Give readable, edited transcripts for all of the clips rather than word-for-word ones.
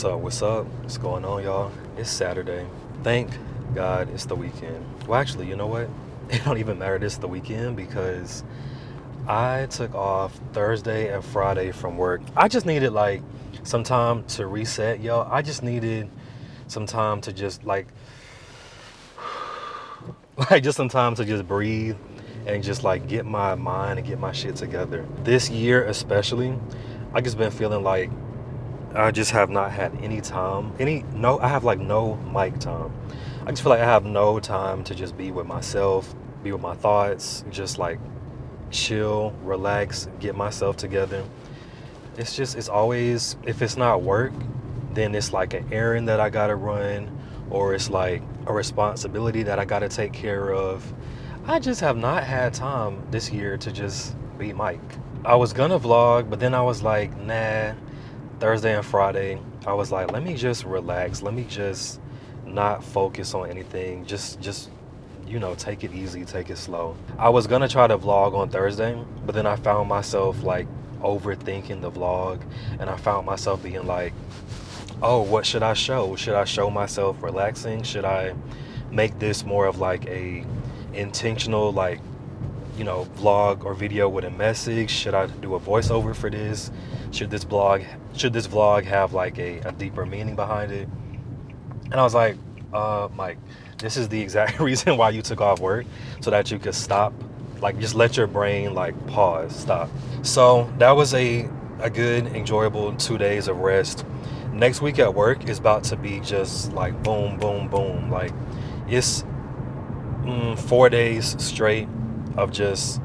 What's up? What's going on, y'all? It's Saturday. Thank God it's the weekend. Well, actually, you know what? It don't even matter this the weekend because I took off Thursday and Friday from work. I just needed like some time to reset, y'all. I just needed some time to just like just some time to just breathe and just like get my mind and get my shit together. This year especially, I just been feeling like I just have not had any time. I have like no mic time. I just feel like I have no time to just be with myself, be with my thoughts, just like chill, relax, get myself together. It's always, if it's not work, then it's like an errand that I gotta run, or it's like a responsibility that I gotta take care of. I just have not had time this year to just be Mike. I was gonna vlog, but then I was like, nah. Thursday and Friday, I was like, let me just relax. Let me just not focus on anything. Just take it easy, take it slow. I was gonna try to vlog on Thursday, but then I found myself like overthinking the vlog, and I found myself being like, oh, what should I show? Should I show myself relaxing? Should I make this more of like a intentional vlog or video with a message? Should I do a voiceover for this? Should this vlog have like a deeper meaning behind it? And I was like, Mike, this is the exact reason why you took off work, so that you could stop, like just let your brain like pause, stop. So that was a good, enjoyable 2 days of rest. Next week at work is about to be just like boom, boom, boom. Like it's 4 days straight of just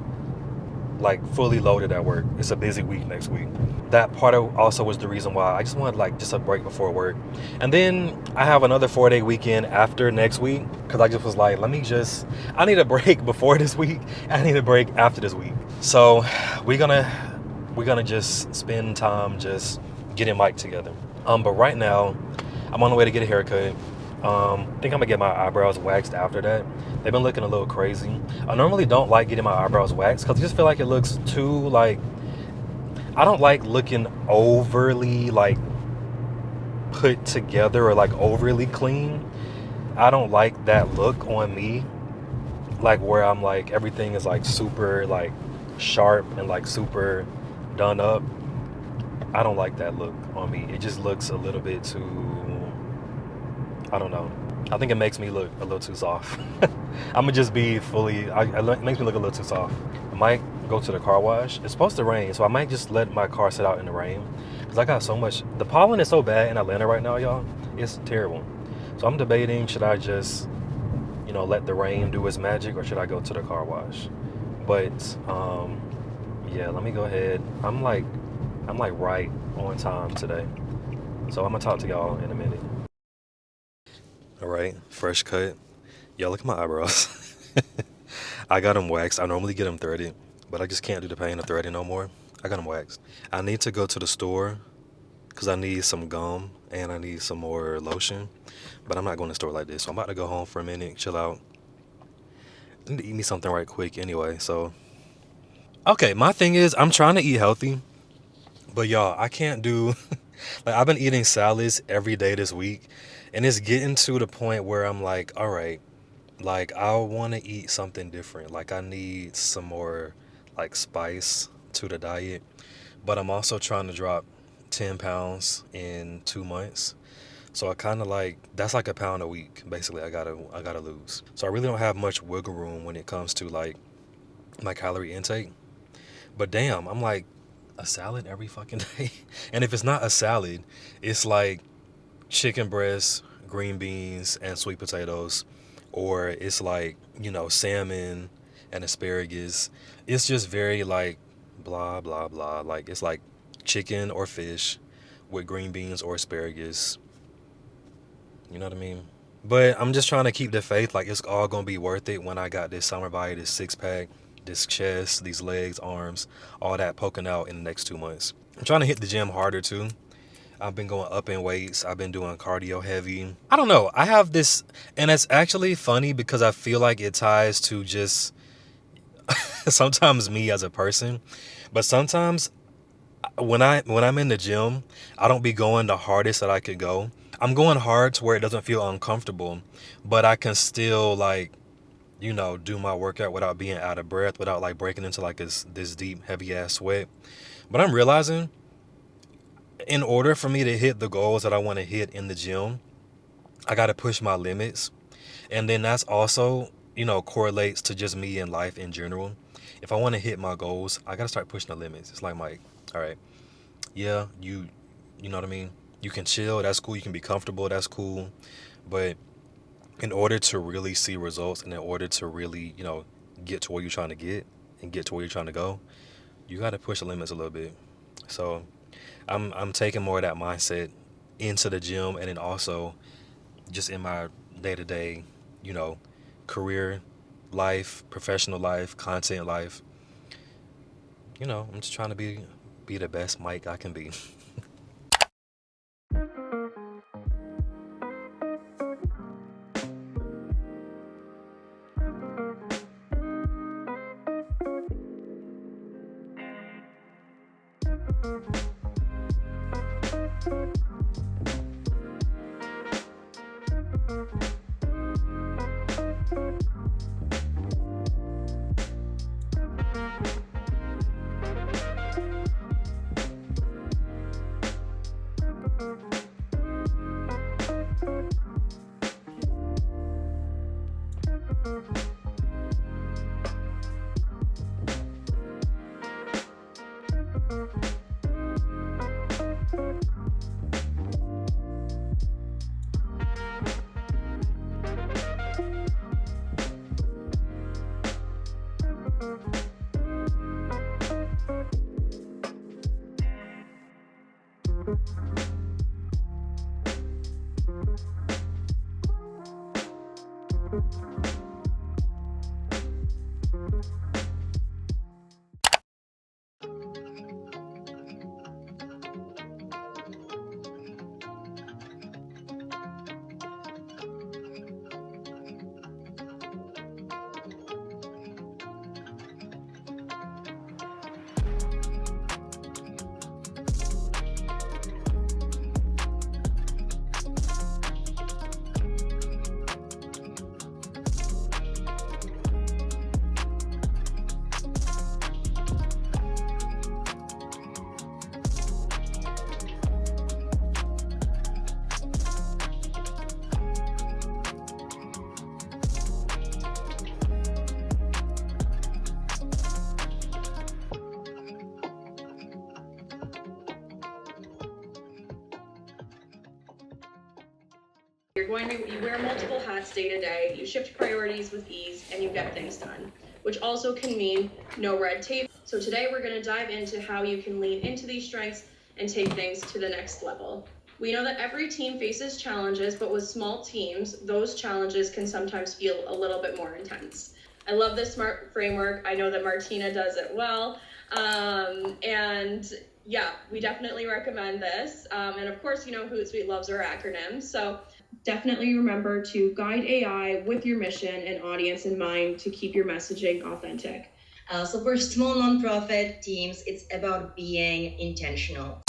like fully loaded at work. It's a busy week next week. That part also was the reason why I just wanted like just a break before work. And then I have another 4-day weekend after next week, because I just was like, I need a break before this week. I need a break after this week. So we're gonna just spend time just getting Mike together. But right now I'm on the way to get a haircut. I think I'm gonna get my eyebrows waxed after that. They've been looking a little crazy. I normally don't like getting my eyebrows waxed because I just feel like it looks too like, I don't like looking overly like put together or like overly clean. I don't like that look on me, like where I'm like everything is like super like sharp and like super done up. I don't like that look on me. It just looks a little bit too, I don't know. I think it makes me look a little too soft. I'm gonna just be it makes me look a little too soft. I might go to the car wash. It's supposed to rain, so I might just let my car sit out in the rain, because I got so much, the pollen is so bad in Atlanta right now, y'all. It's terrible. So I'm debating, should I just, let the rain do its magic, or should I go to the car wash? But yeah, let me go ahead. I'm like right on time today. So I'm gonna talk to y'all in a minute. All right, fresh cut. Y'all, look at my eyebrows. I got them waxed. I normally get them threaded, but I just can't do the pain of threading no more. I got them waxed. I need to go to the store because I need some gum and I need some more lotion, but I'm not going to the store like this. So I'm about to go home for a minute, chill out. I need to eat me something right quick anyway. So, okay, my thing is I'm trying to eat healthy, but y'all, I can't do, like I've been eating salads every day this week, and it's getting to the point where I'm like, all right, like I want to eat something different. Like I need some more like spice to the diet, but I'm also trying to drop 10 pounds in 2 months. So I kind of like, that's like a pound a week basically. I gotta lose. So I really don't have much wiggle room when it comes to like my calorie intake. But damn, I'm like, a salad every fucking day. And if it's not a salad, it's like chicken breast, green beans, and sweet potatoes, or it's like, salmon and asparagus. It's just very like blah blah blah. Like it's like chicken or fish with green beans or asparagus. You know what I mean? But I'm just trying to keep the faith, like it's all gonna be worth it when I got this summer body, this six pack, this chest, these legs, arms, all that poking out in the next 2 months. I'm trying to hit the gym harder too. I've been going up in weights. I've been doing cardio heavy. I don't know. I have this, and it's actually funny because I feel like it ties to just sometimes me as a person, but sometimes when I'm in the gym, I don't be going the hardest that I could go. I'm going hard to where it doesn't feel uncomfortable, but I can still like, do my workout without being out of breath, without like breaking into like this deep, heavy ass sweat. But I'm realizing in order for me to hit the goals that I want to hit in the gym, I got to push my limits. And then that's also, correlates to just me in life in general. If I want to hit my goals, I got to start pushing the limits. It's like, Mike, all right, yeah, you know what I mean? You can chill, that's cool. You can be comfortable, that's cool. But in order to really see results and in order to really, get to where you're trying to get and get to where you're trying to go, you got to push the limits a little bit. So I'm taking more of that mindset into the gym, and then also just in my day-to-day, you know, career life, professional life, content life. I'm just trying to be the best Mike I can be. You wear multiple hats day to day, you shift priorities with ease, and you get things done, which also can mean no red tape. So today we're going to dive into how you can lean into these strengths and take things to the next level. We know that every team faces challenges, but with small teams, those challenges can sometimes feel a little bit more intense. I love this SMART framework. I know that Martina does it well. And yeah, we definitely recommend this. And of course, Hootsuite loves our acronyms. So definitely remember to guide AI with your mission and audience in mind to keep your messaging authentic. So for small nonprofit teams, it's about being intentional.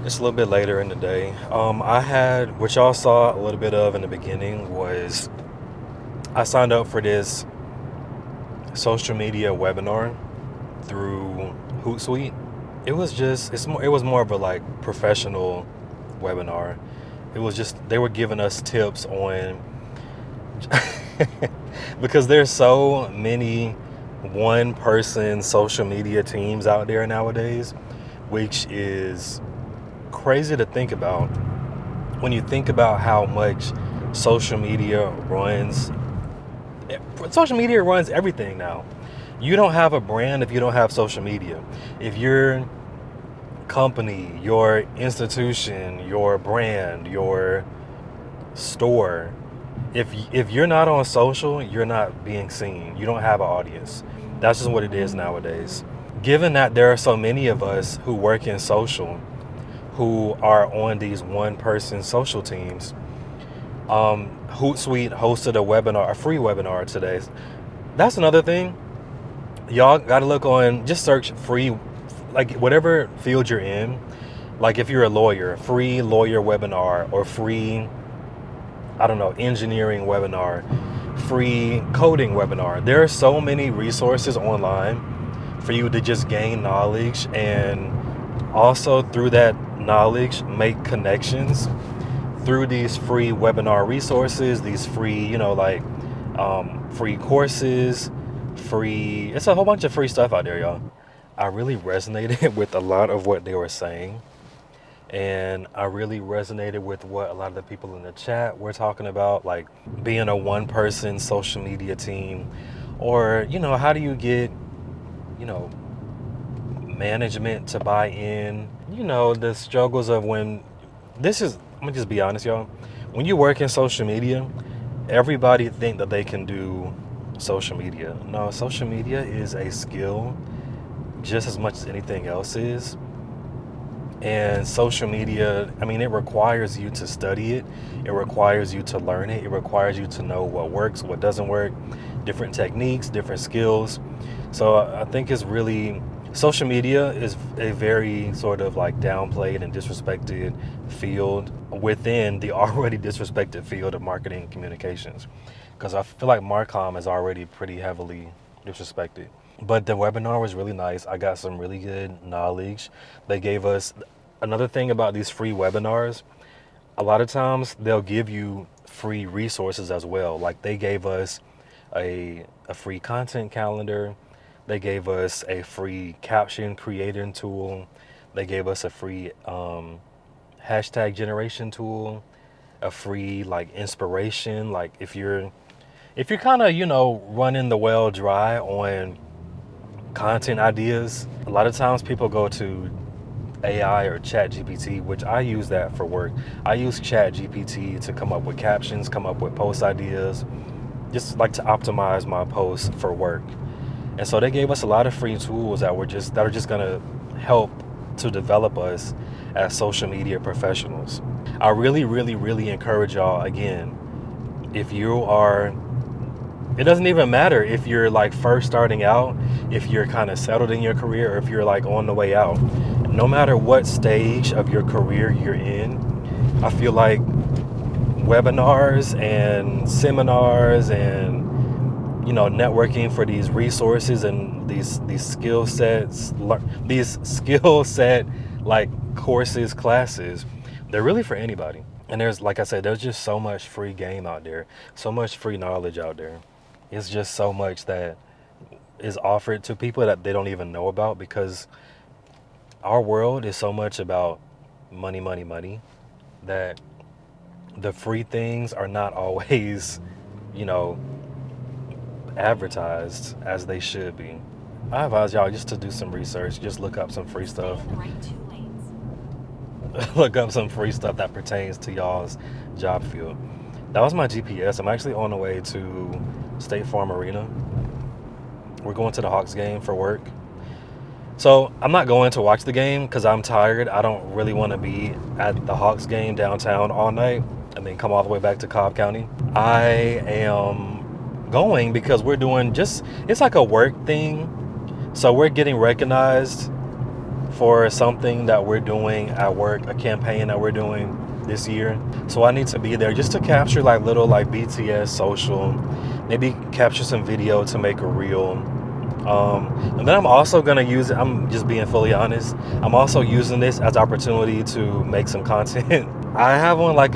It's a little bit later in the day. I had, what y'all saw a little bit of in the beginning was I signed up for this social media webinar through Hootsuite. It was more of a like professional webinar. It was just, they were giving us tips on because there's so many one person social media teams out there nowadays, which is crazy to think about when you think about how much social media runs everything now. You don't have a brand if you don't have social media. If your company, your institution, your brand, your store, if you're not on social, you're not being seen. You don't have an audience. That's just what it is nowadays. Given that there are so many of us who work in social who are on these one-person social teams, Hootsuite hosted a free webinar today. That's another thing. Y'all got to look on, just search free like whatever field you're in, like if you're a lawyer, free lawyer webinar, or free, I don't know, engineering webinar, free coding webinar. There are so many resources online for you to just gain knowledge, and also through that knowledge make connections through these free webinar resources, these free, like free courses, free, it's a whole bunch of free stuff out there, y'all. I really resonated with a lot of what they were saying, and I really resonated with what a lot of the people in the chat were talking about, like being a one person social media team, or how do you get management to buy in, the struggles of when I'm gonna just be honest, y'all. When you work in social media, everybody think that they can do social media. No, social media is a skill just as much as anything else is. And social media, I mean, it requires you to study it. It requires you to learn it. It requires you to know what works, what doesn't work, different techniques, different skills. So I think it's really, social media is a very sort of like downplayed and disrespected field within the already disrespected field of marketing and communications. Because I feel like Marcom is already pretty heavily disrespected. But the webinar was really nice. I got some really good knowledge. They gave us, another thing about these free webinars, a lot of times they'll give you free resources as well. Like they gave us a free content calendar. They gave us a free caption creating tool. They gave us a free hashtag generation tool, a free like inspiration. Like if you're kind of, running the well dry on content ideas, a lot of times people go to AI or chat GPT, which I use that for work. I use chat GPT to come up with captions, come up with post ideas, just like to optimize my posts for work. And so they gave us a lot of free tools that are just gonna help to develop us as social media professionals. I really, really, really encourage y'all, again, if you are, it doesn't even matter if you're like first starting out, if you're kind of settled in your career, or if you're like on the way out. No matter what stage of your career you're in, I feel like webinars and seminars and networking for these resources and these skill sets, these skill set like courses, classes, they're really for anybody. And there's, like I said, there's just so much free game out there, so much free knowledge out there. It's just so much that is offered to people that they don't even know about, because our world is so much about money, money, money, that the free things are not always, advertised as they should be. I advise y'all just to do some research, just look up some free stuff. Look up some free stuff that pertains to y'all's job field. That was my GPS. I'm actually on the way to State Farm Arena. We're going to the Hawks game for work. So I'm not going to watch the game because I'm tired. I don't really want to be at the Hawks game downtown all night and then come all the way back to Cobb County. I am going because we're doing it's like a work thing. So we're getting recognized for something that we're doing at work, a campaign that we're doing this year. So I need to be there just to capture like little like BTS social, maybe capture some video to make a reel. And then I'm also gonna use it, I'm just being fully honest, I'm also using this as opportunity to make some content. I have on like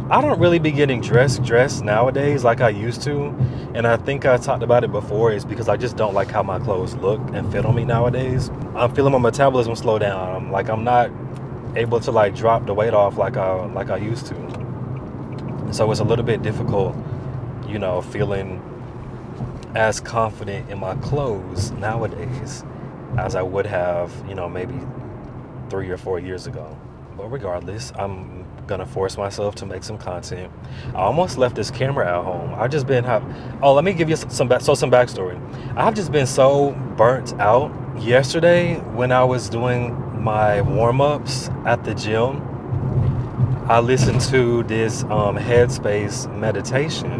I don't really be getting dressed nowadays like I used to. And I think I talked about it before, is because I just don't like how my clothes look and fit on me nowadays. I'm feeling my metabolism slow down. I'm not able to like drop the weight off like I used to. So it's a little bit difficult, feeling as confident in my clothes nowadays as I would have, maybe 3 or 4 years ago. But regardless, I'm gonna force myself to make some content. I almost left this camera at home. I just been let me give you some backstory. I've just been so burnt out. Yesterday when I was doing my warm-ups at the gym, I listened to this headspace meditation,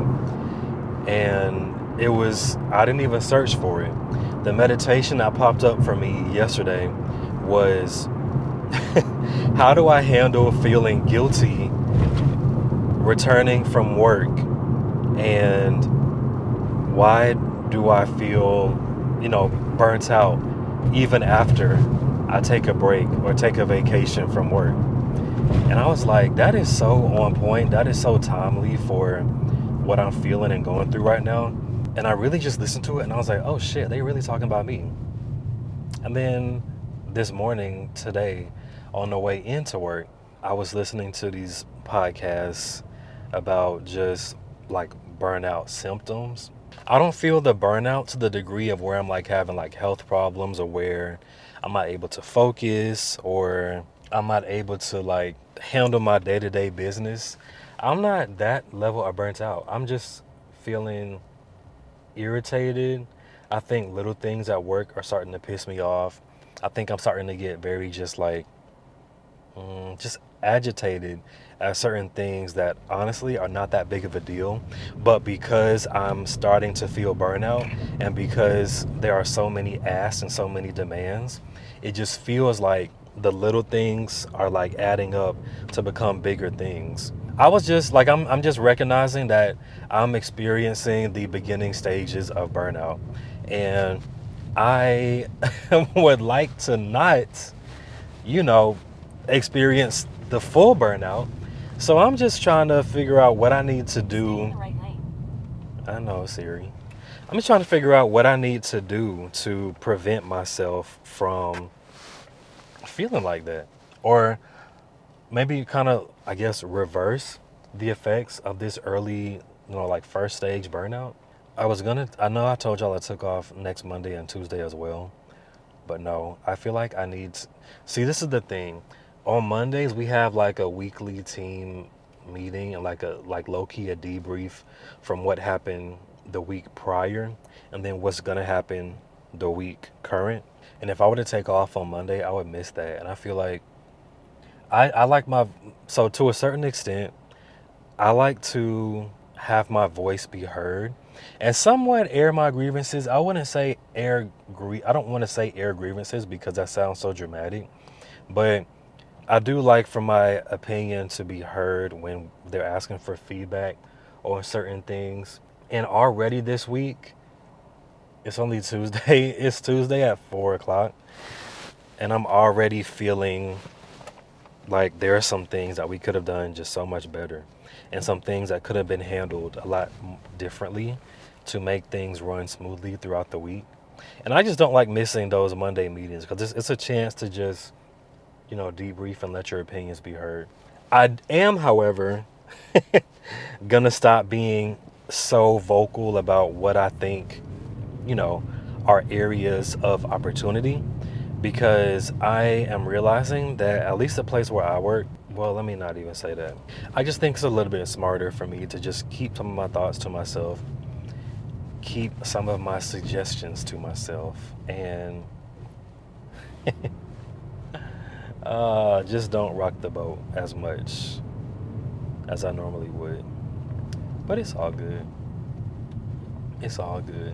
and I didn't even search for it, The meditation that popped up for me yesterday was how do I handle feeling guilty returning from work, and why do I feel, burnt out even after I take a break or take a vacation from work? And I was like, that is so on point. That is so timely for what I'm feeling and going through right now. And I really just listened to it and I was like, oh shit, they really talking about me. And then this morning, today, on the way into work, I was listening to these podcasts about just like burnout symptoms. I don't feel the burnout to the degree of where I'm like having like health problems, or where I'm not able to focus, or I'm not able to like handle my day-to-day business. I'm not that level of burnt out. I'm just feeling irritated. I think little things at work are starting to piss me off. I think I'm starting to get very just like just agitated at certain things that honestly are not that big of a deal. But because I'm starting to feel burnout, and because there are so many asks and so many demands, it just feels like the little things are like adding up to become bigger things. I was just like, I'm just recognizing that I'm experiencing the beginning stages of burnout, and I would like to not, you know, experience the full burnout. So I'm just trying to figure out what I need to do. I know, Siri. I'm just trying to figure out what I need to do to prevent myself from feeling like that. Or maybe kind of, I guess, reverse the effects of this early, like first stage burnout. I know I told y'all I took off next Monday and Tuesday as well. But no, I feel like I need to, see, this is the thing. On Mondays, we have like a weekly team meeting and like low-key a debrief from what happened the week prior, and then what's gonna happen the week current. And if I were to take off on Monday, I would miss that. And I feel like I like so to a certain extent, I like to have my voice be heard and somewhat air my grievances. I wouldn't say I don't want to say air grievances because that sounds so dramatic, but I do like for my opinion to be heard when they're asking for feedback on certain things. And already this week, it's only Tuesday. It's Tuesday at 4 o'clock, and I'm already feeling like there are some things that we could have done just so much better, and some things that could have been handled a lot differently to make things run smoothly throughout the week. And I just don't like missing those Monday meetings because it's a chance to just, debrief and let your opinions be heard. I am, however, gonna stop being so vocal about what I think, are areas of opportunity, because I am realizing that at least the place where I work, well, let me not even say that. I just think it's a little bit smarter for me to just keep some of my thoughts to myself, keep some of my suggestions to myself, and just don't rock the boat as much as I normally would. But it's all good. It's all good.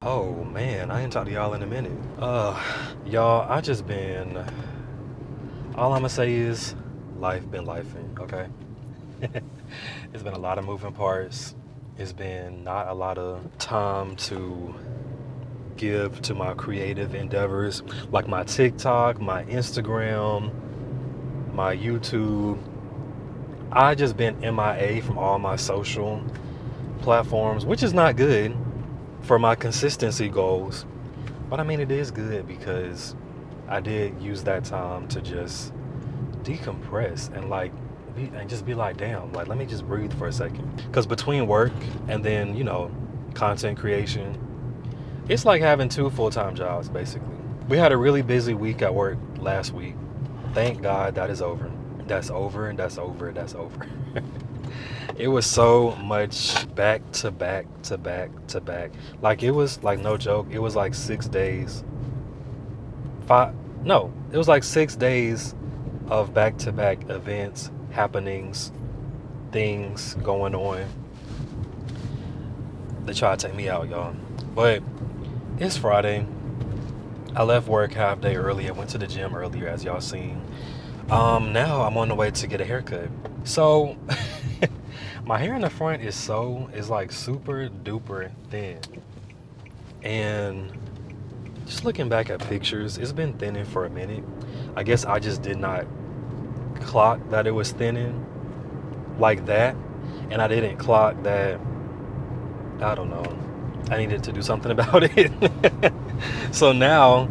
Oh man, I ain't talked to y'all in a minute. Y'all, I just been, all I'm gonna say is life been lifing, okay? It's been a lot of moving parts. It's been not a lot of time to give to my creative endeavors, like my TikTok, my Instagram, my YouTube. I just been MIA from all my social platforms, which is not good for my consistency goals. But I mean, it is good because I did use that time to just decompress and like just be like, damn, like let me just breathe for a second. Because between work and then, you know, content creation, it's like having two full-time jobs basically. We had a really busy week at work last week. Thank God that is over. That's over and that's over and that's over. It was so much back to back to back to back. Like it was like no joke. It was like 6 days. It was like 6 days of back to back events, happenings, things going on. They try to take me out, y'all. But it's Friday. I left work half day early. I went to the gym earlier, as y'all seen. Now I'm on the way to get a haircut. So my hair in the front is like super duper thin. And just looking back at pictures, it's been thinning for a minute. I guess I just did not clock that it was thinning like that. And I didn't clock that, I don't know, I needed to do something about it. So now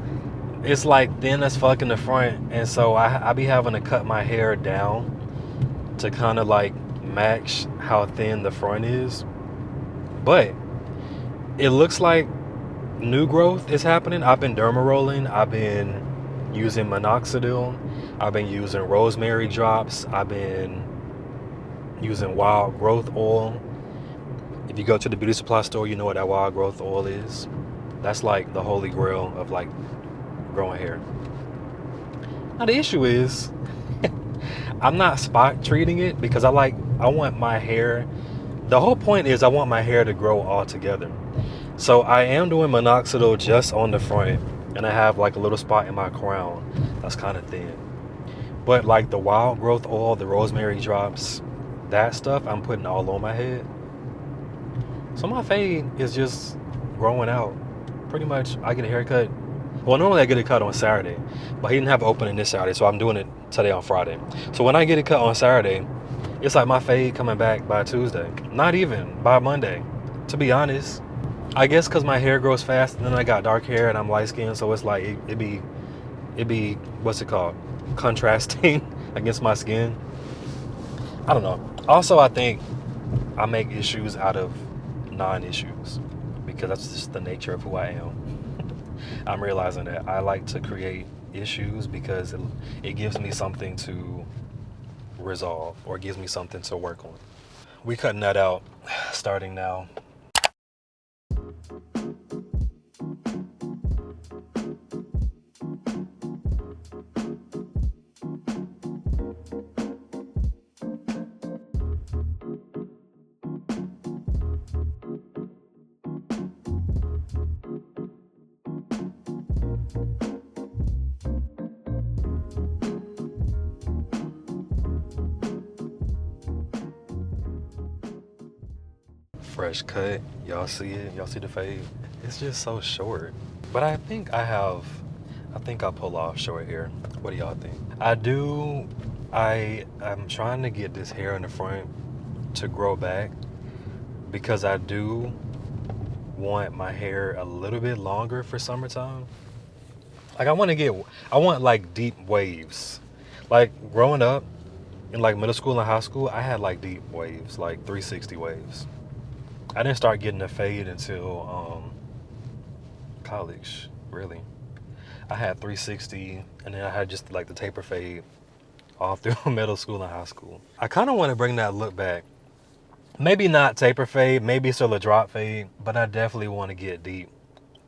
it's like thin as fuck in the front. And so I be having to cut my hair down to kind of like match how thin the front is. But it looks like new growth is happening. I've been derma rolling. I've been using minoxidil. I've been using rosemary drops. I've been using wild growth oil. If you go to the beauty supply store, you know what that wild growth oil is. That's like the holy grail of like growing hair. Now the issue is I'm not spot treating it because I want my hair, the whole point is I want my hair to grow all together. So I am doing minoxidil just on the front, and I have like a little spot in my crown that's kind of thin. But like the wild growth oil, the rosemary drops, that stuff I'm putting all on my head. So my fade is just growing out. Pretty much I get a haircut. Well, normally I get it cut on Saturday, but he didn't have an opening this Saturday, so I'm doing it today on Friday. So when I get it cut on Saturday, it's like my fade coming back by Tuesday. Not even, by Monday, to be honest. I guess because my hair grows fast, and then I got dark hair and I'm light skinned, so it's like it be what's it called, contrasting against my skin. I don't know. Also, I think I make issues out of non-issues because that's just the nature of who I am. I'm realizing that I like to create issues because it gives me something to resolve or gives me something to work on. We cutting that out starting now. Fresh cut. Y'all see it? Y'all see the fade? It's just so short. But I think I pull off short hair. What do y'all think? I'm trying to get this hair in the front to grow back because I do want my hair a little bit longer for summertime. Like I want like deep waves. Like growing up in like middle school and high school, I had like deep waves, like 360 waves. I didn't start getting a fade until college, really. I had 360, and then I had just like the taper fade all through middle school and high school. I kind of want to bring that look back. Maybe not taper fade, maybe still a drop fade, but I definitely want to get deep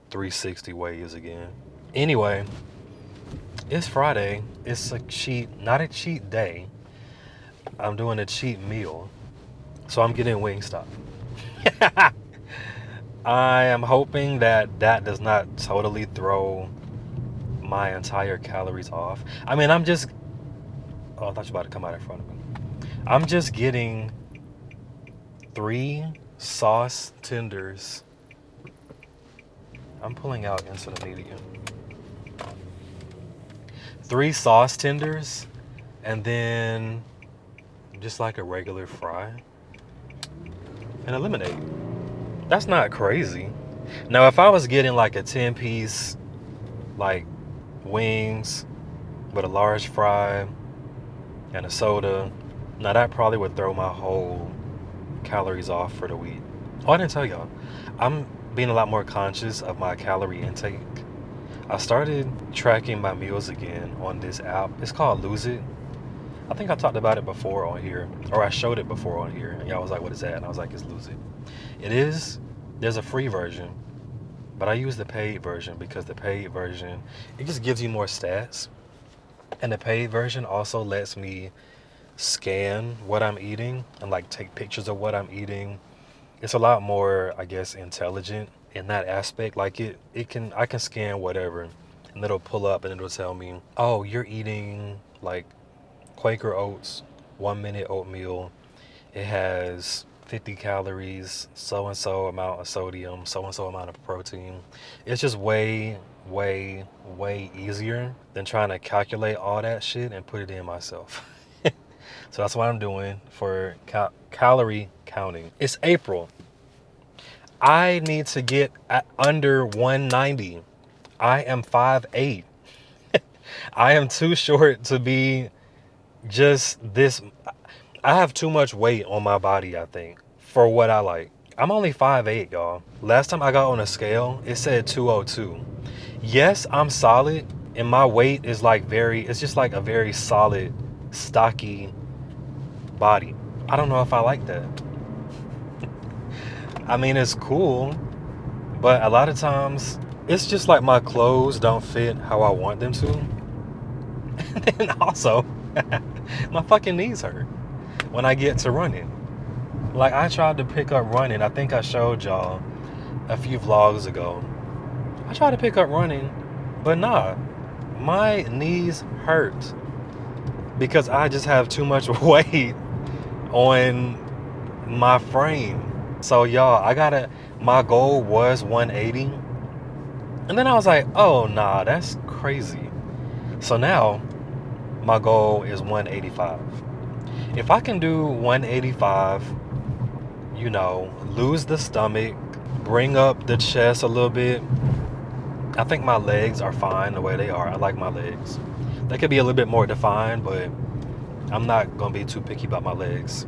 360 waves again. Anyway, it's Friday. It's not a cheat day. I'm doing a cheat meal. So I'm getting Wingstop. I am hoping that does not totally throw my entire calories off. I mean, I thought you were about to come out in front of me. I'm just getting 3 sauce tenders. I'm pulling out into the medium. 3 sauce tenders, and then just like a regular fry and a lemonade. That's not crazy. Now, if I was getting like a 10-piece, like wings with a large fry and a soda, now that probably would throw my whole calories off for the week. Oh, I didn't tell y'all. I'm being a lot more conscious of my calorie intake. I started tracking my meals again on this app. It's called Lose It. I think I talked about it before on here, or I showed it before on here, and y'all was like, what is that? And I was like, it's Lose It. It is, there's a free version, but I use the paid version because the paid version, it just gives you more stats. And the paid version also lets me scan what I'm eating and like take pictures of what I'm eating. It's a lot more, I guess, intelligent in that aspect. Like I can scan whatever and it'll pull up and it'll tell me, oh, you're eating like Quaker Oats, 1 minute oatmeal. It has 50 calories, so and so amount of sodium, so and so amount of protein. It's just way, way, way easier than trying to calculate all that shit and put it in myself. So that's what I'm doing for calorie counting. It's April. I need to get under 190. I am 5'8". I am too short to be just this. I have too much weight on my body, I think, for what I like. I'm only 5'8", y'all. Last time I got on a scale, it said 202. Yes, I'm solid, and my weight is like it's just like a very solid, stocky body. I don't know if I like that. I mean, it's cool, but a lot of times it's just like my clothes don't fit how I want them to. And then also, my fucking knees hurt when I get to running. Like, I tried to pick up running. I think I showed y'all a few vlogs ago. I tried to pick up running, but nah, my knees hurt because I just have too much weight on my frame. So y'all, my goal was 180. And then I was like, oh nah, that's crazy. So now my goal is 185. If I can do 185, you know, lose the stomach, bring up the chest a little bit. I think my legs are fine the way they are. I like my legs. They could be a little bit more defined, but I'm not gonna be too picky about my legs.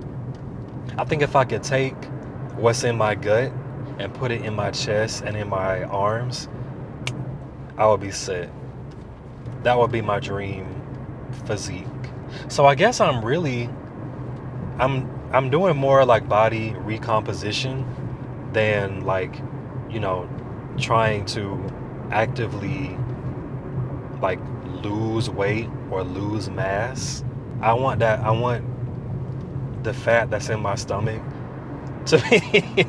I think if I could take what's in my gut and put it in my chest and in my arms, I would be set. That would be my dream physique. So I guess I'm doing more like body recomposition than like, you know, trying to actively like lose weight or lose mass. I want the fat that's in my stomach to be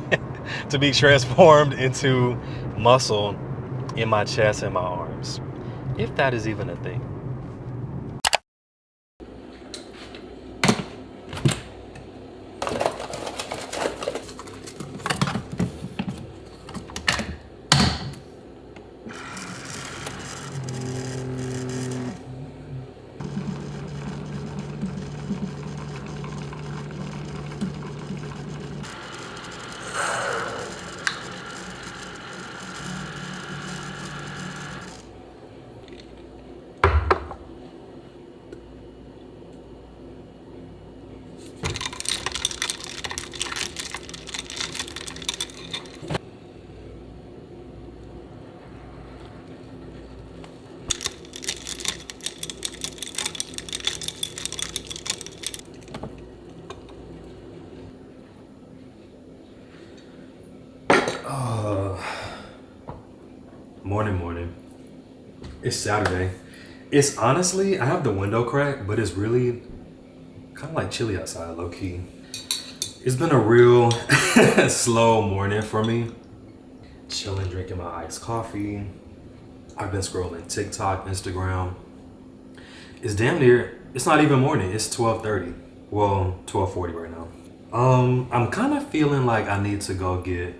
to be transformed into muscle in my chest and my arms, if that is even a thing. Morning. It's Saturday. It's honestly, I have the window cracked, but it's really kind of like chilly outside, low key. It's been a real slow morning for me. Chilling, drinking my iced coffee. I've been scrolling TikTok, Instagram. It's damn near, it's not even morning, it's 12:30. Well, 12:40 right now. I'm kind of feeling like I need to go get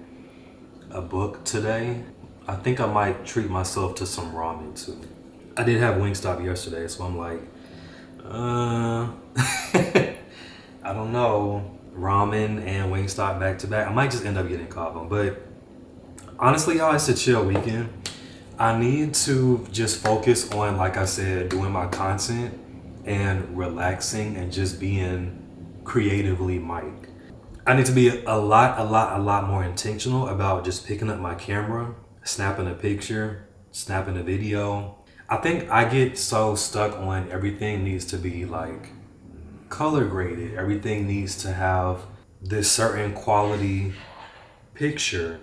a book today. I think I might treat myself to some ramen too. I did have Wingstop yesterday, so I'm like, I Wingstop back to back. I might just end up getting Cabo. But honestly, y'all, it's a chill weekend. I need to just focus on, like I said, doing my content and relaxing and just being creatively Mike. I need to be a lot more intentional about just picking up my camera, snapping a picture, snapping a video. I think I get so stuck on everything needs to be like color graded. Everything needs to have this certain quality picture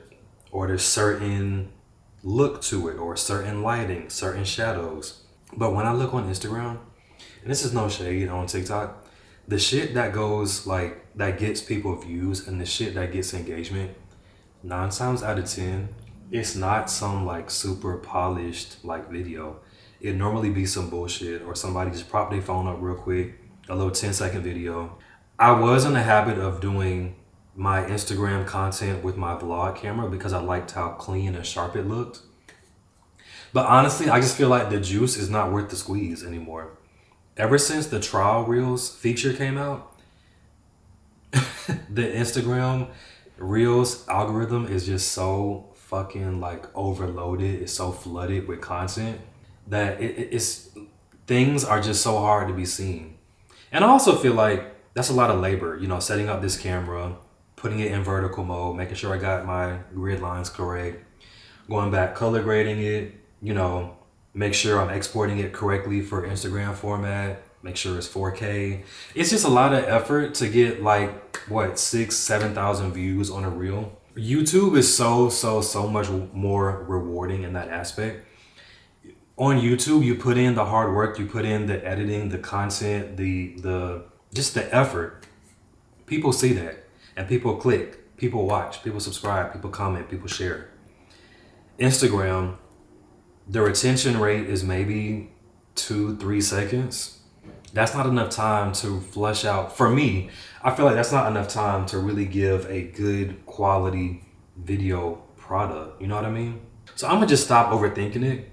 or this certain look to it or certain lighting, certain shadows. But when I look on Instagram, and this is no shade on TikTok, the shit that goes like that gets people views and the shit that gets engagement, 9 times out of 10, it's not some like super polished like video. It normally be some bullshit or somebody just prop their phone up real quick, a little 10-second video. I was in the habit of doing my Instagram content with my vlog camera because I liked how clean and sharp it looked. But honestly, I just feel like the juice is not worth the squeeze anymore. Ever since the trial reels feature came out, the Instagram reels algorithm is just so fucking like overloaded. It's so flooded with content that it's things are just so hard to be seen. And I also feel like that's a lot of labor, you know, setting up this camera, putting it in vertical mode, making sure I got my grid lines correct, going back, color grading it, you know, make sure I'm exporting it correctly for Instagram format, make sure it's 4K. It's just a lot of effort to get like, what, 6,000, 7,000 views on a reel. YouTube is so much more rewarding in that aspect. On YouTube, you put in the hard work, you put in the editing, the content, the just the effort. People see that and people click, people watch, people subscribe, people comment, people share. Instagram, the retention rate is maybe 2-3 seconds. That's not enough time to flush out. For me, I feel like that's not enough time to really give a good quality video product. You know what I mean? So I'm gonna just stop overthinking it.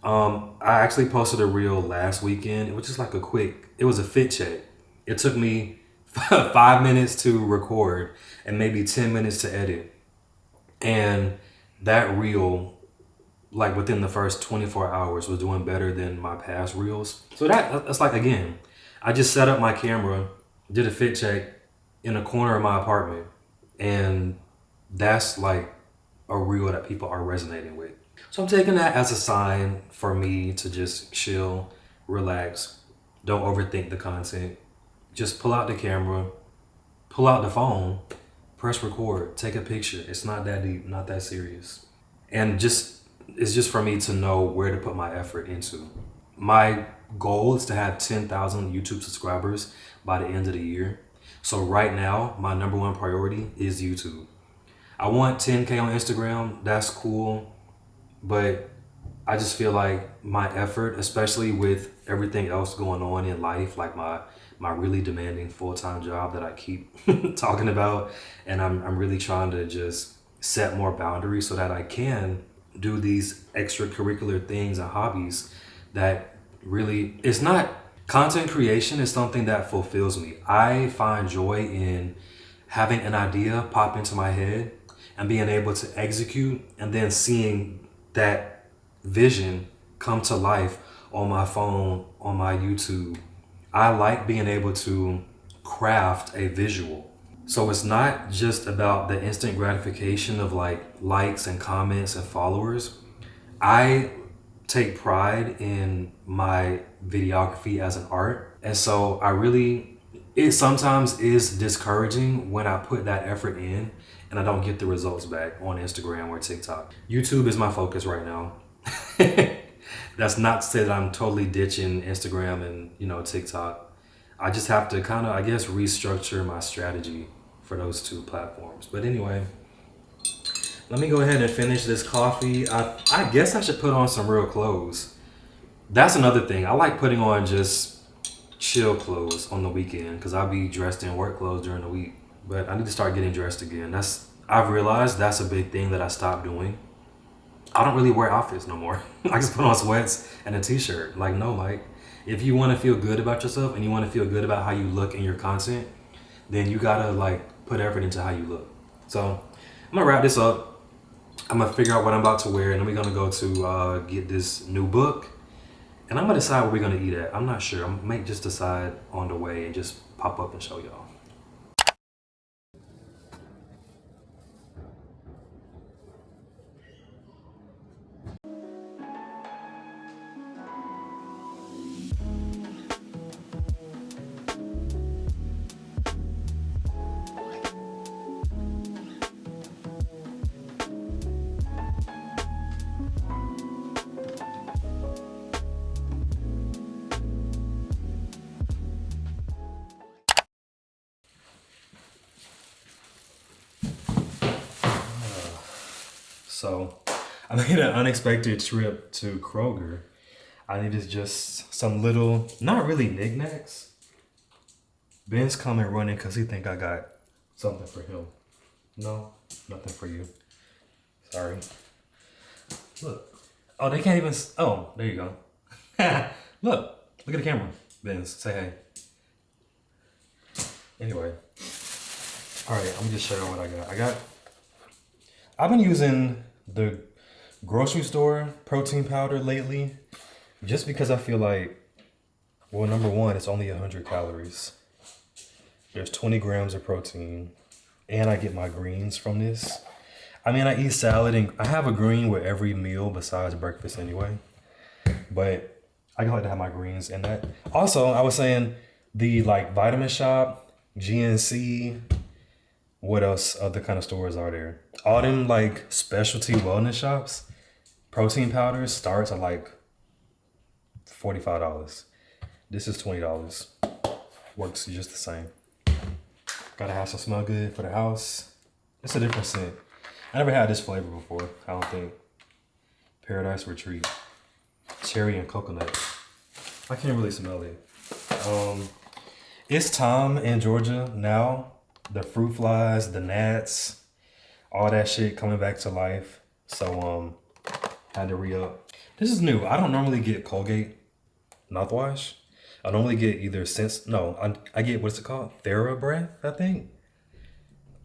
I actually posted a reel last weekend. It was just like it was a fit check. It took me 5 minutes to record and maybe 10 minutes to edit. And that reel, like within the first 24 hours, was doing better than my past reels. So that's like, again, I just set up my camera, did a fit check in a corner of my apartment, and that's like a reel that people are resonating with. So I'm taking that as a sign for me to just chill, relax, don't overthink the content. Just pull out the camera, pull out the phone, press record, take a picture. It's not that deep, not that serious. And it's just for me to know where to put my effort into. My goal is to have 10,000 YouTube subscribers by the end of the year. So right now, my number one priority is YouTube. I want 10K on Instagram, that's cool. But I just feel like my effort, especially with everything else going on in life, like my really demanding full-time job that I keep talking about, and I'm really trying to just set more boundaries so that I can do these extracurricular things and hobbies that really, it's not, content creation is something that fulfills me. I find joy in having an idea pop into my head and being able to execute and then seeing that vision come to life on my phone, on my YouTube. I like being able to craft a visual. So it's not just about the instant gratification of like likes and comments and followers. I take pride in my videography as an art. And so it sometimes is discouraging when I put that effort in and I don't get the results back on Instagram or TikTok. YouTube is my focus right now. That's not to say that I'm totally ditching Instagram and, you know, TikTok. I just have to kind of, I guess, restructure my strategy for those two platforms. But anyway, let me go ahead and finish this coffee. I guess I should put on some real clothes. That's another thing. I like putting on just chill clothes on the weekend because I'll be dressed in work clothes during the week. But I need to start getting dressed again. I've realized that's a big thing that I stopped doing. I don't really wear outfits no more. I just put on sweats and a t-shirt. Like, no, Mike. If you want to feel good about yourself and you want to feel good about how you look in your content, then you gotta like put effort into how you look. So I'm gonna wrap this up. I'm gonna figure out what I'm about to wear, and then we're gonna go to get this new book. And I'm gonna decide what we're gonna eat at. I'm not sure. I might just decide on the way and just pop up and show y'all. So I made an unexpected trip to Kroger. I needed just some little, not really knickknacks. Ben's coming running because he think I got something for him. No, nothing for you. Sorry. Look. Oh, they can't even, oh, there you go. Look at the camera. Ben's, say hey. Anyway. All right, I'm gonna just show you what I got. I've been using the grocery store protein powder lately just because I feel like, well, number one, it's only 100 calories. There's 20 grams of protein, and I get my greens from this. I mean, I eat salad and I have a green with every meal besides breakfast anyway, but I like to have my greens in that. Also, I was saying the like Vitamin Shop, GNC, what else other kind of stores are there? All them like specialty wellness shops, protein powders starts at like $45. This is $20. Works just the same. Gotta have some smell good for the house. It's a different scent. I never had this flavor before, I don't think. Paradise Retreat. Cherry and coconut. I can't really smell it. It's time in Georgia now. The fruit flies, the gnats, all that shit coming back to life. So had to re-up. This is new. I don't normally get Colgate mouthwash. I normally get either I get, what's it called? TheraBreath, I think.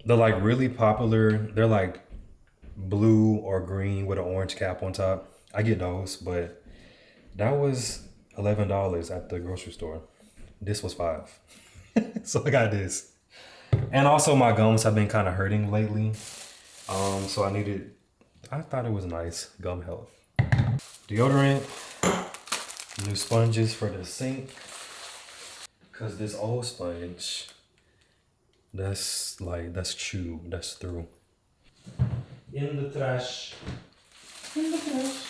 They're like really popular. They're like blue or green with an orange cap on top. I get those, but that was $11 at the grocery store. This was $5. So I got this. And also my gums have been kind of hurting lately. So I thought it was nice, gum health. Deodorant, new sponges for the sink. Cause this old sponge, that's chewed, that's through. In the trash. In the trash.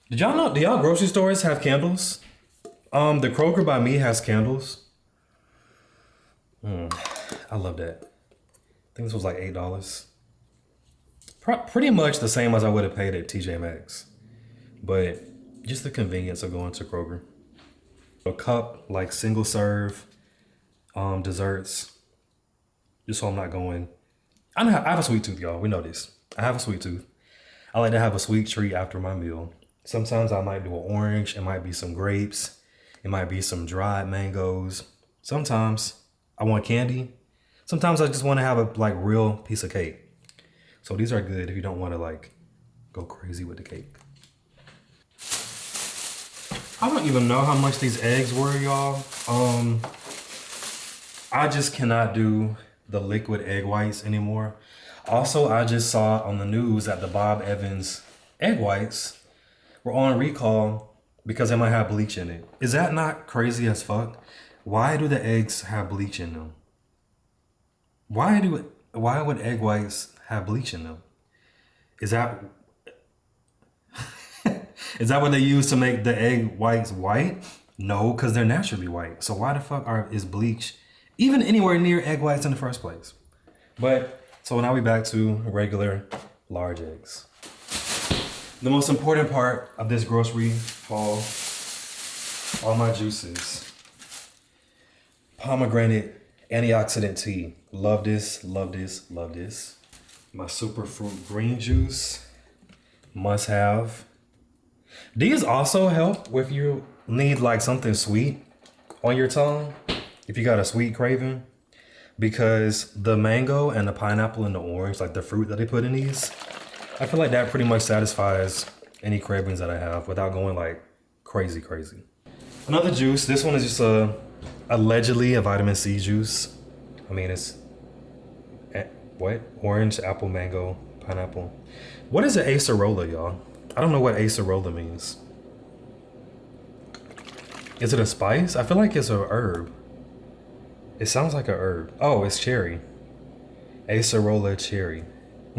Do y'all grocery stores have candles? The Kroger by me has candles. I love that. I think this was like $8. Pretty much the same as I would have paid at TJ Maxx. But just the convenience of going to Kroger. A cup, like single serve desserts. Just so I'm not going. I have a sweet tooth, y'all. We know this. I have a sweet tooth. I like to have a sweet treat after my meal. Sometimes I might do an orange. It might be some grapes. It might be some dried mangoes. Sometimes I want candy. Sometimes I just want to have a like real piece of cake. So these are good if you don't want to like go crazy with the cake. I don't even know how much these eggs were, y'all. I just cannot do the liquid egg whites anymore. Also, I just saw on the news that the Bob Evans egg whites were on recall because they might have bleach in it. Is that not crazy as fuck? Why do the eggs have bleach in them? Why would egg whites have bleach in them? Is that is that what they use to make the egg whites white? No, because they're naturally white. So why the fuck is bleach even anywhere near egg whites in the first place? But so now we back to regular large eggs. The most important part of this grocery haul, all my juices. Pomegranate antioxidant tea. Love this, love this, love this. My superfruit green juice. Must have. These also help if you need like something sweet on your tongue. if you got a sweet craving, because the mango and the pineapple and the orange, like the fruit that they put in these, I feel like that pretty much satisfies any cravings that I have without going like crazy. Another juice. This one is just allegedly a vitamin C juice. I mean, it's what? Orange, apple, mango, pineapple. What is an acerola, y'all? I don't know what acerola means. Is it a spice? I feel like it's a herb. It sounds like a herb. Oh, it's cherry. Acerola cherry.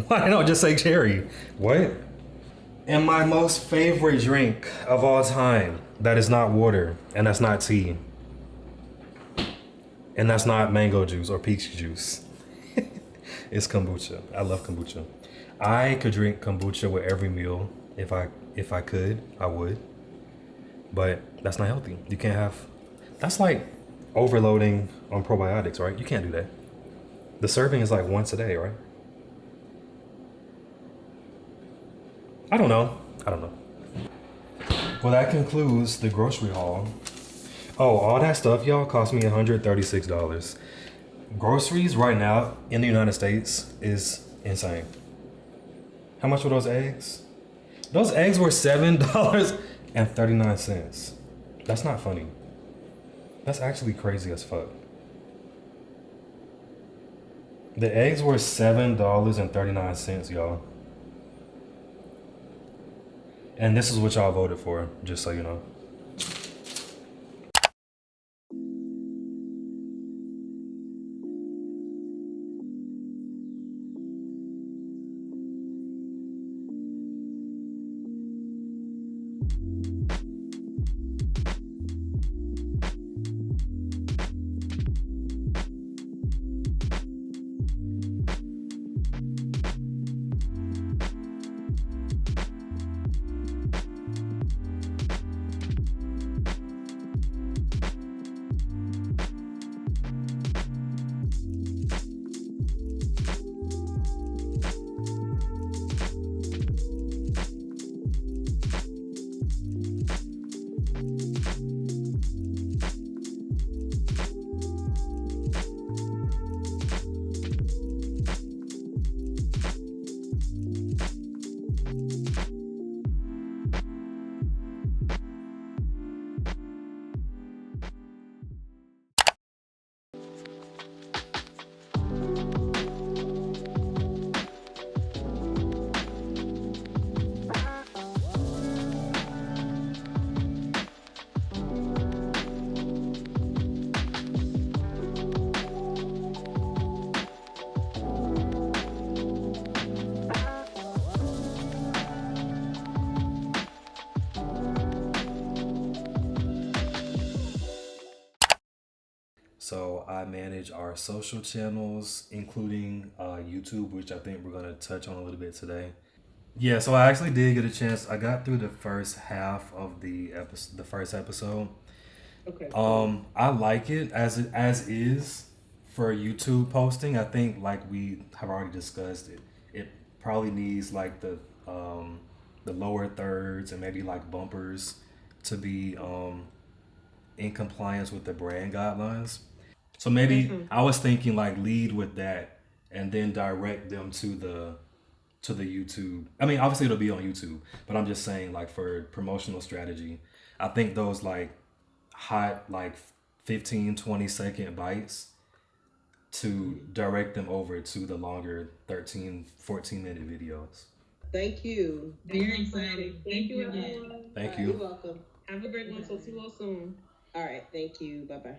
Why don't just say cherry? What? And my most favorite drink of all time that is not water and that's not tea and that's not mango juice or peach juice. It's kombucha. I love kombucha. I could drink kombucha with every meal. If I could, I would. But that's not healthy. You can't have, that's like overloading on probiotics, right? You can't do that. The serving is like once a day, right? I don't know. Well, that concludes the grocery haul. Oh, all that stuff, y'all, cost me $136. Groceries right now in the United States is insane. How much were those eggs? Those eggs were $7.39. That's not funny. That's actually crazy as fuck. The eggs were $7.39, y'all. And this is what y'all voted for, just so you know. So I manage our social channels, including YouTube, which I think we're gonna touch on a little bit today. Yeah, so I actually did get a chance. I got through the first half of the first episode. Okay. I like it as is for YouTube posting. I think like we have already discussed it. It probably needs like the lower thirds and maybe like bumpers to be in compliance with the brand guidelines. So maybe I was thinking like lead with that and then direct them to the YouTube. I mean, obviously it'll be on YouTube, but I'm just saying like for promotional strategy, I think those like hot like 15-20 second bites to direct them over to the longer 13-14 minute videos. Thank you. Very exciting. Thank you, everyone. Thank you. You're welcome. Have a great one. So see you all soon. All right. Thank you. Bye-bye.